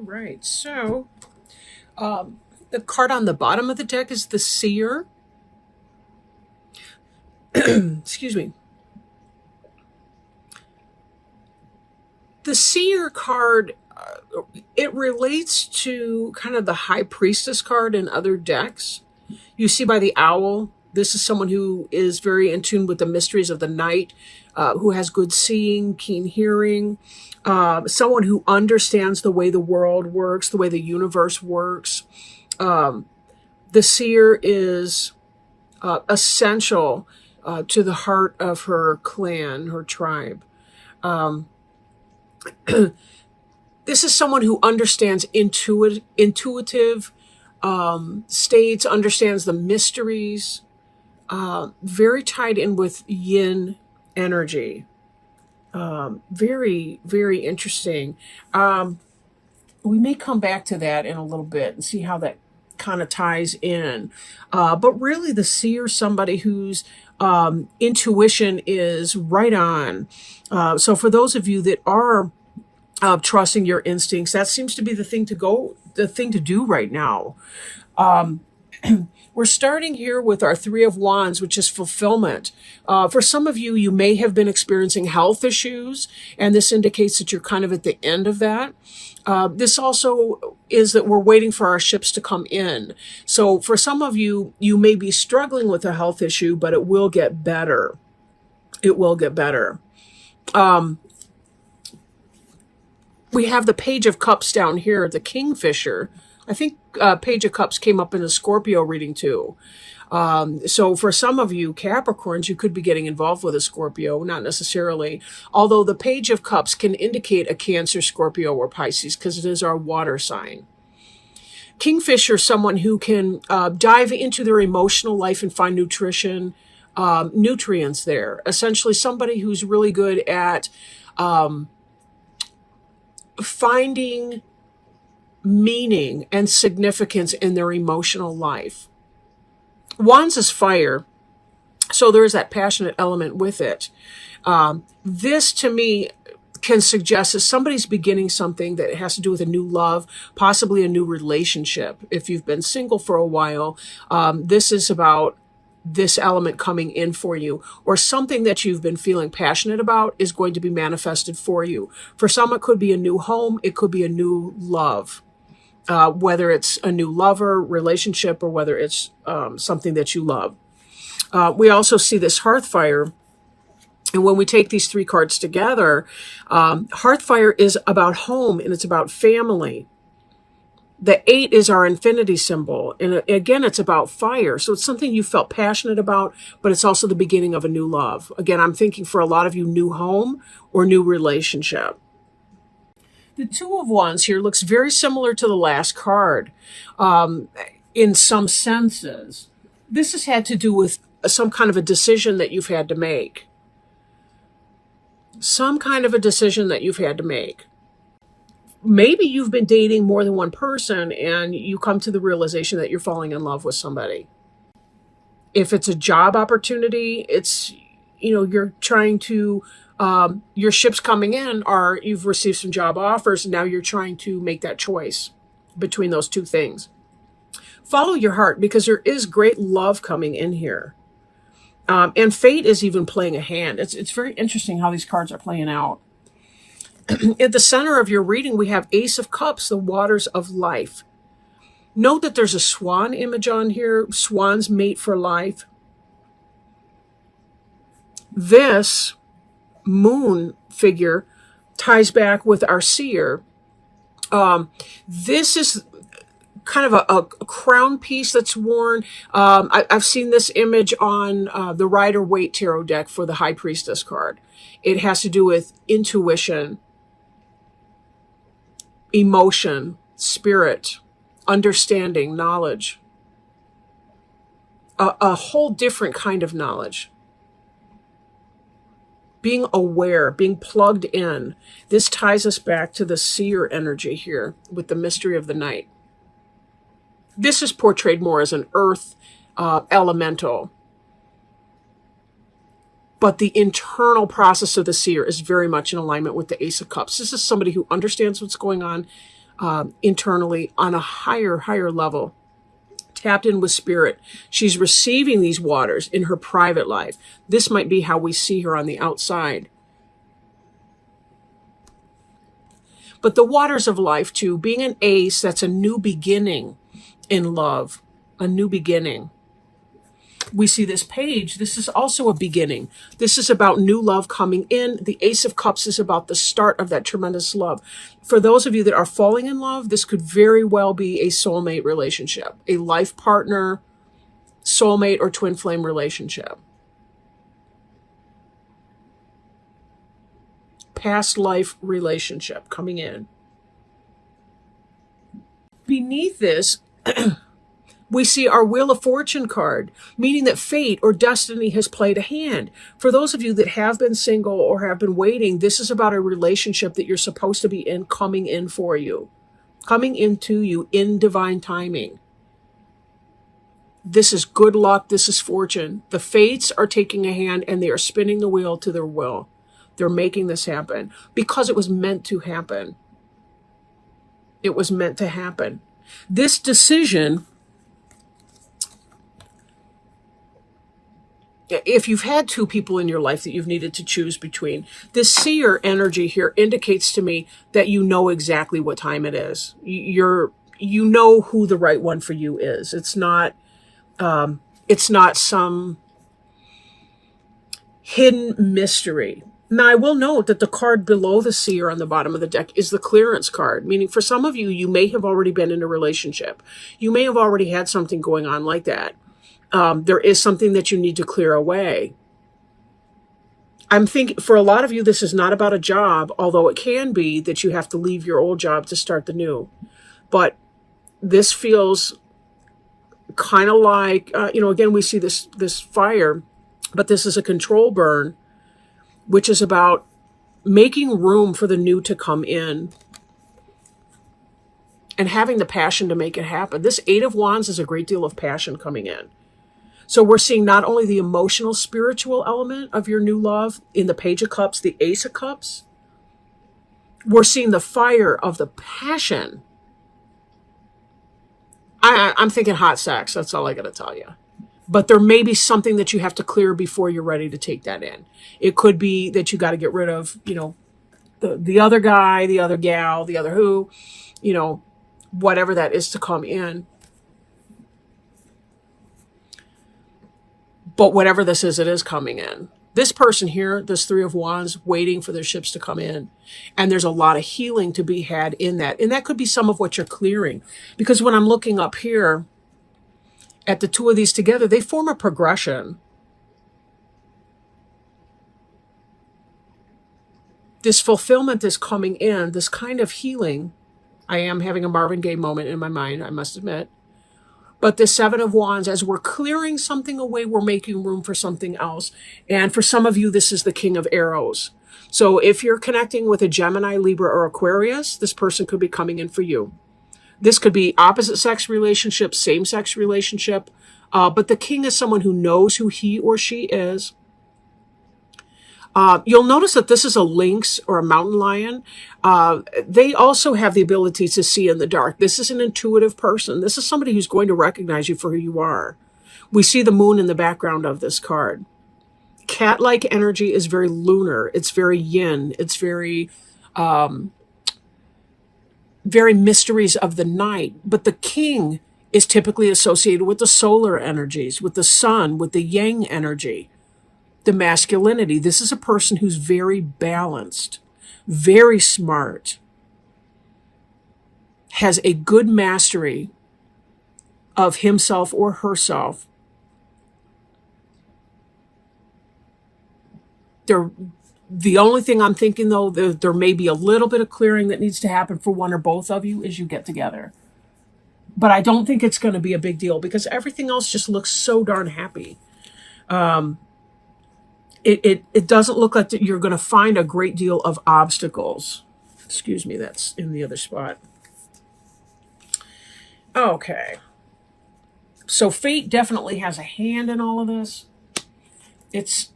right. So the card on the bottom of the deck is the Seer. Excuse me. The Seer card, it relates to kind of the High Priestess card in other decks. You see by the owl, this is someone who is very in tune with the mysteries of the night, who has good seeing, keen hearing, someone who understands the way the world works, the way the universe works. The Seer is essential to the heart of her clan, her tribe. Um, this is someone who understands intuitive states, understands the mysteries, very tied in with yin energy. Very, very interesting. We may come back to that in a little bit and see how that kind of ties in. But really, the seer is somebody whose intuition is right on. So for those of you that are trusting your instincts, that seems to be the thing to do right now. We're starting here with our Three of Wands, which is fulfillment. For some of you, you may have been experiencing health issues, and this indicates that you're kind of at the end of that. This also is that we're waiting for our ships to come in. So for some of you, you may be struggling with a health issue, but it will get better. It will get better. We have the Page of Cups down here, the Kingfisher. I think Page of Cups came up in a Scorpio reading too. So for some of you Capricorns, you could be getting involved with a Scorpio, not necessarily. Although the Page of Cups can indicate a Cancer, Scorpio, or Pisces because it is our water sign. Kingfisher, someone who can dive into their emotional life and find nutrients there. Essentially somebody who's really good at finding meaning and significance in their emotional life. Wands is fire, so there is that passionate element with it. This to me can suggest that somebody's beginning something that has to do with a new love, possibly a new relationship. If you've been single for a while, this is about this element coming in for you, or something that you've been feeling passionate about is going to be manifested for you. For some, it could be a new home. It could be a new love, whether it's a new lover, relationship, or whether it's something that you love. We also see this Hearthfire. And when we take these three cards together, Hearthfire is about home and it's about family. The 8 is our infinity symbol. And again, it's about fire. So it's something you felt passionate about, but it's also the beginning of a new love. Again, I'm thinking for a lot of you, new home or new relationship. The Two of Wands here looks very similar to the last card in some senses. This has had to do with some kind of a decision that you've had to make. Some kind of a decision that you've had to make. Maybe you've been dating more than one person and you come to the realization that you're falling in love with somebody. If it's a job opportunity, it's, you're trying to, your ship's coming in, or you've received some job offers and now you're trying to make that choice between those two things. Follow your heart because there is great love coming in here. And fate is even playing a hand. It's very interesting how these cards are playing out. At the center of your reading, we have Ace of Cups, the waters of life. Note that there's a swan image on here. Swans mate for life. This moon figure ties back with our seer. This is kind of a crown piece that's worn. I've seen this image on the Rider-Waite Tarot deck for the High Priestess card. It has to do with intuition, emotion, spirit, understanding, knowledge. A whole different kind of knowledge. Being aware, being plugged in. This ties us back to the seer energy here with the mystery of the night. This is portrayed more as an earth elemental. But the internal process of the seer is very much in alignment with the Ace of Cups. This is somebody who understands what's going on internally on a higher level, tapped in with spirit. She's receiving these waters in her private life. This might be how we see her on the outside. But the waters of life too, being an ace, that's a new beginning in love, a new beginning. We see this page, this is also a beginning. This is about new love coming in. The Ace of Cups is about the start of that tremendous love. For those of you that are falling in love, this could very well be a soulmate relationship, a life partner, soulmate, or twin flame relationship. Past life relationship coming in. Beneath this, we see our Wheel of Fortune card, meaning that fate or destiny has played a hand. For those of you that have been single or have been waiting, this is about a relationship that you're supposed to be in, coming in for you, coming into you in divine timing. This is good luck. This is fortune. The fates are taking a hand and they are spinning the wheel to their will. They're making this happen because it was meant to happen. It was meant to happen. This decision, if you've had two people in your life that you've needed to choose between, this seer energy here indicates to me that you know exactly what time it is. You know who the right one for you is. It's not some hidden mystery. Now, I will note that the card below the seer on the bottom of the deck is the clearance card, meaning for some of you, you may have already been in a relationship. You may have already had something going on like that. There is something that you need to clear away. I'm thinking for a lot of you, this is not about a job, although it can be that you have to leave your old job to start the new. But this feels kind of like, again, we see this fire, but this is a control burn, which is about making room for the new to come in and having the passion to make it happen. This Eight of Wands is a great deal of passion coming in. So we're seeing not only the emotional, spiritual element of your new love in the Page of Cups, the Ace of Cups, we're seeing the fire of the passion. I'm thinking hot sex. That's all I got to tell you. But there may be something that you have to clear before you're ready to take that in. It could be that you got to get rid of, the other guy, the other gal, the other who, whatever that is to come in. But whatever this is, it is coming in. This person here, this Three of Wands, waiting for their ships to come in. And there's a lot of healing to be had in that. And that could be some of what you're clearing. Because when I'm looking up here at the two of these together, they form a progression. This fulfillment is coming in, this kind of healing. I am having a Marvin Gaye moment in my mind, I must admit. But the Seven of Wands, as we're clearing something away, we're making room for something else. And for some of you, this is the King of Arrows. So if you're connecting with a Gemini, Libra, or Aquarius, this person could be coming in for you. This could be opposite sex relationship, same sex relationship. But the king is someone who knows who he or she is. You'll notice that this is a lynx or a mountain lion. They also have the ability to see in the dark. This is an intuitive person. This is somebody who's going to recognize you for who you are. We see the moon in the background of this card. Cat-like energy is very lunar. It's very yin. It's very mysteries of the night. But the king is typically associated with the solar energies, with the sun, with the yang energy. The masculinity. This is a person who's very balanced, very smart, has a good mastery of himself or herself. The only thing I'm thinking, though, there may be a little bit of clearing that needs to happen for one or both of you as you get together. But I don't think it's going to be a big deal because everything else just looks so darn happy. It doesn't look like that you're going to find a great deal of obstacles. Excuse me, that's in the other spot. Okay. So fate definitely has a hand in all of this. It's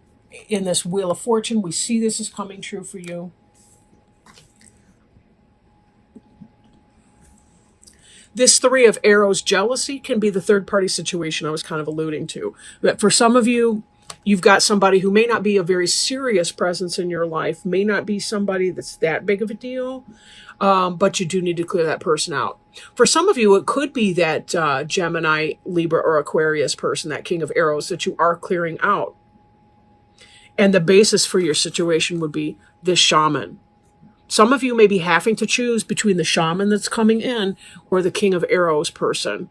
in this Wheel of Fortune. We see this is coming true for you. This Three of Arrows jealousy can be the third party situation I was kind of alluding to. But for some of you, you've got somebody who may not be a very serious presence in your life, may not be somebody that's that big of a deal, but you do need to clear that person out. For some of you, it could be that Gemini, Libra, or Aquarius person, that King of Arrows, that you are clearing out. And the basis for your situation would be this shaman. Some of you may be having to choose between the shaman that's coming in or the King of Arrows person.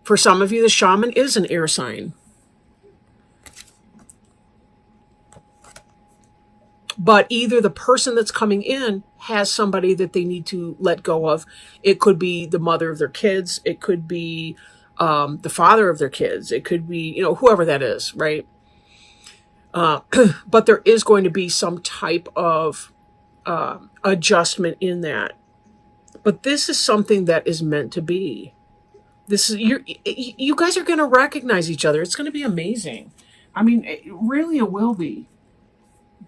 For some of you, the shaman is an air sign. But either the person that's coming in has somebody that they need to let go of. It could be the mother of their kids. It could be the father of their kids. It could be, whoever that is, right? But there is going to be some type of adjustment in that. But this is something that is meant to be. This is you guys are going to recognize each other. It's going to be amazing. I mean, it will be.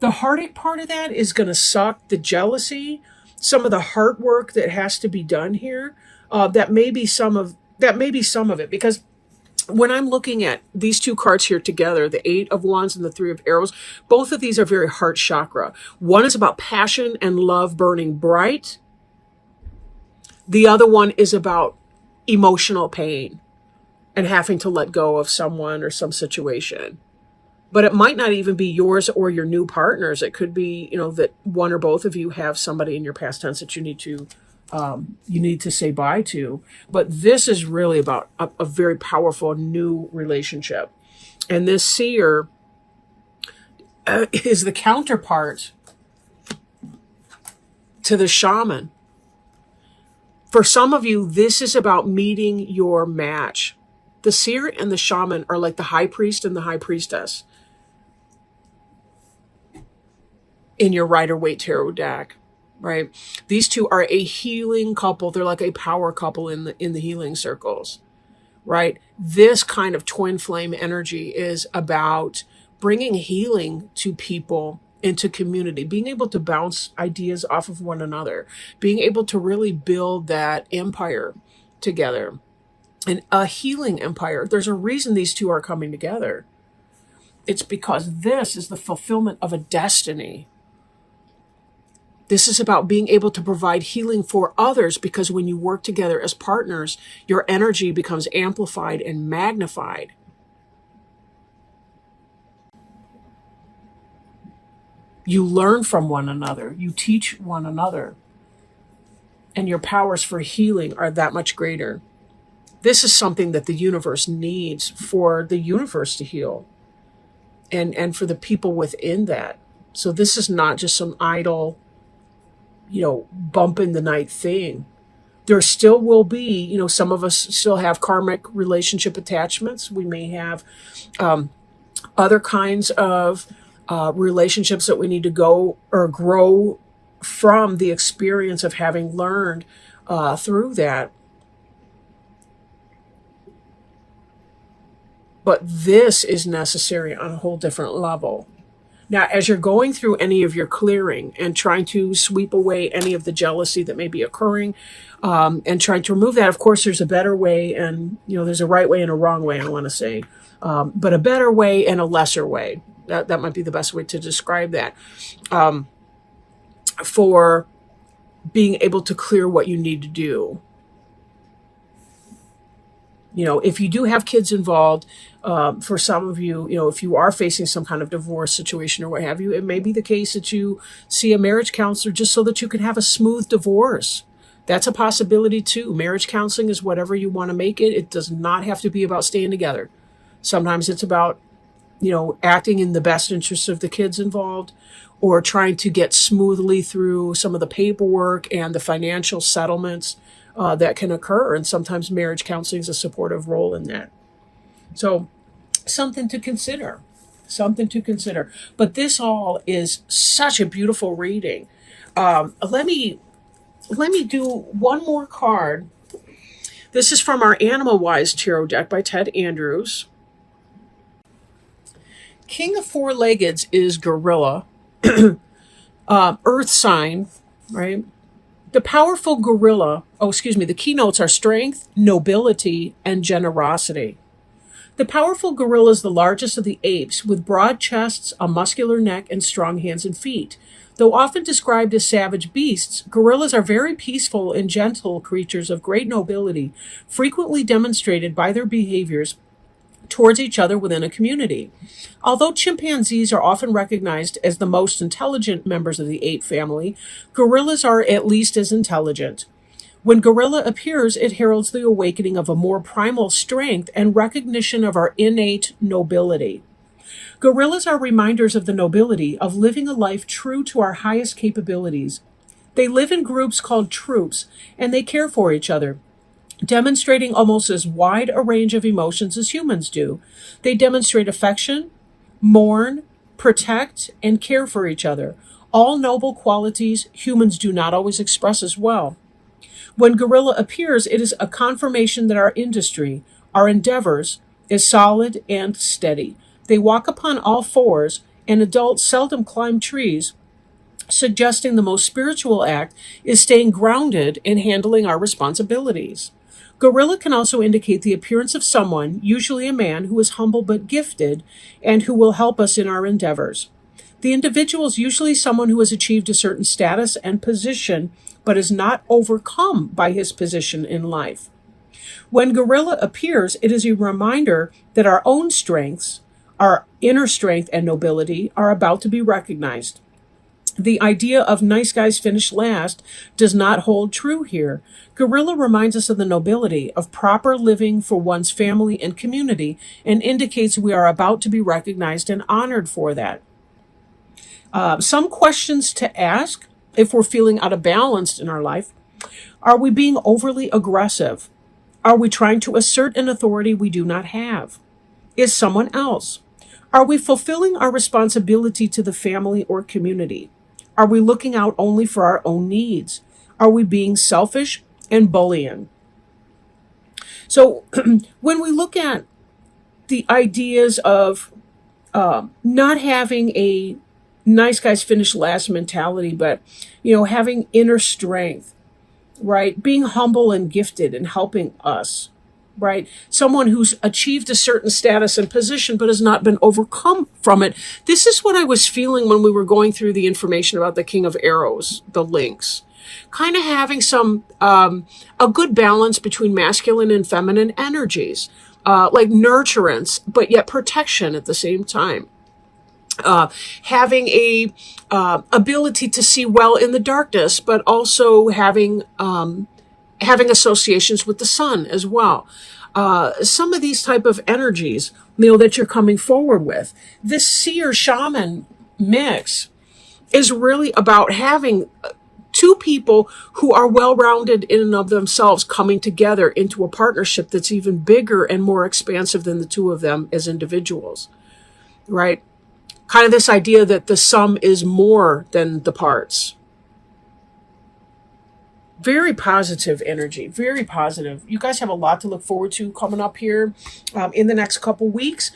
The heartache part of that is going to suck. The jealousy, some of the heart work that has to be done here, that may be some of it. Because when I'm looking at these two cards here together, the Eight of Wands and the Three of Arrows, both of these are very heart chakra. One is about passion and love burning bright. The other one is about emotional pain and having to let go of someone or some situation. But it might not even be yours or your new partners. It could be, that one or both of you have somebody in your past tense that you need to say bye to. But this is really about a very powerful new relationship. And this seer is the counterpart to the shaman. For some of you, this is about meeting your match. The seer and the shaman are like the high priest and the high priestess in your Rider-Waite tarot deck, right? These two are a healing couple. They're like a power couple in the healing circles, right? This kind of twin flame energy is about bringing healing to people, into community, being able to bounce ideas off of one another, being able to really build that empire together, and a healing empire. There's a reason these two are coming together. It's because this is the fulfillment of a destiny. This is about being able to provide healing for others, because when you work together as partners, your energy becomes amplified and magnified. You learn from one another. You teach one another. And your powers for healing are that much greater. This is something that the universe needs for the universe to heal. And for the people within that. So this is not just some idle, bump in the night thing. There still will be, some of us still have karmic relationship attachments. We may have other kinds of relationships that we need to go or grow from the experience of having learned through that. But this is necessary on a whole different level. Now, as you're going through any of your clearing and trying to sweep away any of the jealousy that may be occurring, and trying to remove that, of course, there's a better way, and there's a right way and a wrong way, I want to say, but a better way and a lesser way. That might be the best way to describe that. For being able to clear what you need to do. If you do have kids involved, for some of you, if you are facing some kind of divorce situation or what have you, it may be the case that you see a marriage counselor just so that you can have a smooth divorce. That's a possibility too. Marriage counseling is whatever you want to make it. It does not have to be about staying together. Sometimes it's about, acting in the best interest of the kids involved, or trying to get smoothly through some of the paperwork and the financial settlements that can occur. And sometimes marriage counseling is a supportive role in that. So something to consider. But this all is such a beautiful reading. Let me do one more card. This is from our Animal Wise Tarot deck by Ted Andrews. King of Four-Leggeds is gorilla. Earth sign, right? The powerful gorilla, the keynotes are strength, nobility, and generosity. The powerful gorilla is the largest of the apes, with broad chests, a muscular neck, and strong hands and feet. Though often described as savage beasts, gorillas are very peaceful and gentle creatures of great nobility, frequently demonstrated by their behaviors towards each other within a community. Although chimpanzees are often recognized as the most intelligent members of the ape family, gorillas are at least as intelligent. When gorilla appears, it heralds the awakening of a more primal strength and recognition of our innate nobility. Gorillas are reminders of the nobility of living a life true to our highest capabilities. They live in groups called troops, and they care for each other, demonstrating almost as wide a range of emotions as humans do. They demonstrate affection, mourn, protect, and care for each other, all noble qualities humans do not always express as well. When gorilla appears, it is a confirmation that our industry, our endeavors, is solid and steady. They walk upon all fours, and adults seldom climb trees, suggesting the most spiritual act is staying grounded and handling our responsibilities. Gorilla can also indicate the appearance of someone, usually a man, who is humble but gifted and who will help us in our endeavors. The individual is usually someone who has achieved a certain status and position but is not overcome by his position in life. When gorilla appears, it is a reminder that our own strengths, our inner strength and nobility, are about to be recognized. The idea of nice guys finish last does not hold true here. Gorilla reminds us of the nobility of proper living for one's family and community and indicates we are about to be recognized and honored for that. Some questions to ask if we're feeling out of balance in our life. Are we being overly aggressive? Are we trying to assert an authority we do not have? Is someone else? Are we fulfilling our responsibility to the family or community? Are we looking out only for our own needs? Are we being selfish and bullying? So when we look at the ideas of not having a nice guys finish last mentality, but having inner strength, right? Being humble and gifted and helping us, right? Someone who's achieved a certain status and position but has not been overcome from it. This is what I was feeling when we were going through the information about the King of Arrows, the links. Kind of having some, a good balance between masculine and feminine energies, like nurturance, but yet protection at the same time. Having a ability to see well in the darkness, but also having associations with the sun as well. Some of these type of energies, that you're coming forward with. This seer shaman mix is really about having two people who are well-rounded in and of themselves coming together into a partnership that's even bigger and more expansive than the two of them as individuals, right? Kind of this idea that the sum is more than the parts. Very positive energy, very positive. You guys have a lot to look forward to coming up here in the next couple weeks.